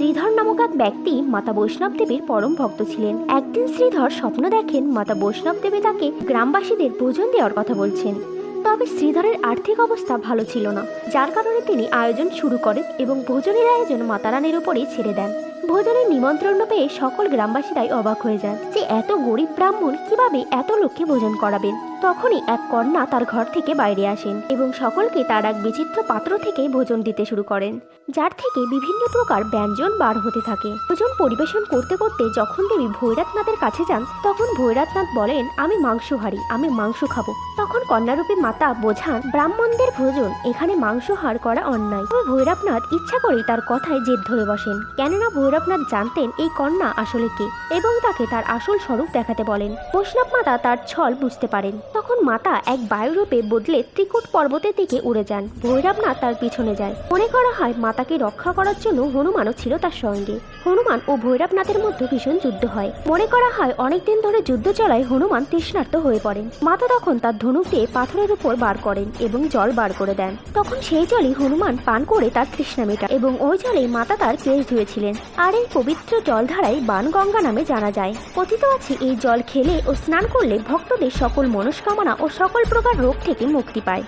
শ্রীধর নামক এক ব্যক্তি মাতা বৈষ্ণব দেবীর পরম ভক্ত ছিলেন। একদিন শ্রীধর স্বপ্ন দেখেন মাতা বৈষ্ণব দেবী তাকে গ্রামবাসীদের ভোজন দেওয়ার কথা বলছেন। তবে শ্রীধরের আর্থিক অবস্থা ভালো ছিল না, যার কারণে তিনি আয়োজন শুরু করেন এবং ভোজনের আয়োজন মাতারানীর উপরেই ছেড়ে দেন। ভোজনের নিমন্ত্রণ পেয়ে সকল গ্রামবাসীরাই অবাক হয়ে যান যে এত গরিব ব্রাহ্মণ কিভাবে এত লোককে ভোজন করাবেন। তখনই এক কন্যা তার ঘর থেকে বাইরে আসেন এবং সকলকে তার এক বিচিত্র পাত্র থেকে ভোজন দিতে শুরু করেন, যার থেকে বিভিন্ন প্রকার ব্যঞ্জন বার হতে থাকে। ভোজন পরিবেশন করতে করতে যখন দেবী ভৈরবনাথের কাছে যান, তখন ভৈরবনাথ বলেন, আমি মাংসহারি, আমি মাংস খাবো। তখন কন্যারূপী মাতা বোঝান, ব্রাহ্মণদের ভোজন, এখানে মাংসহার করা অন্যায়। তবে ভৈরবনাথ ইচ্ছা করেই তার কথায় জেদ ধরে বসেন, কেননা ভৈরবনাথ জানতেন এই কন্যা আসলে কে এবং তাকে তার আসল স্বরূপ দেখাতে বলেন। বৈষ্ণব মাতা তার ছল বুঝতে পারেন। তখন মাতা এক বায়ুরূপে বদলে ত্রিকুট পর্বতের দিকে উড়ে যান। ভৈরবনাথ তার পিছনে যায়। মনে করা হয় মাতাকে রক্ষা করার জন্য হনুমানও ছিল তার সঙ্গে। হনুমান ও ভৈরবনাথের মধ্যে ভীষণ যুদ্ধ হয়। মনে করা হয় অনেকদিন ধরে যুদ্ধ চলায় হনুমান তৃষ্ণার্ত হয়ে পড়েন। মাতা তখন তার ধনুক দিয়ে পাথরের উপর বার করেন এবং জল বার করে দেন। তখন সেই জলই হনুমান পান করে তার তৃষ্ণা মেটান এবং ওই জলে মাতা তার কেশ ধুয়েছিলেন। আর এই পবিত্র জলধারায় বাণগঙ্গা নামে জানা যায়। কথিত আছে এই জল খেলে ও স্নান করলে ভক্তদের সকল মনস্কামনা ও সকল প্রকার রোগ থেকে মুক্তি পায়।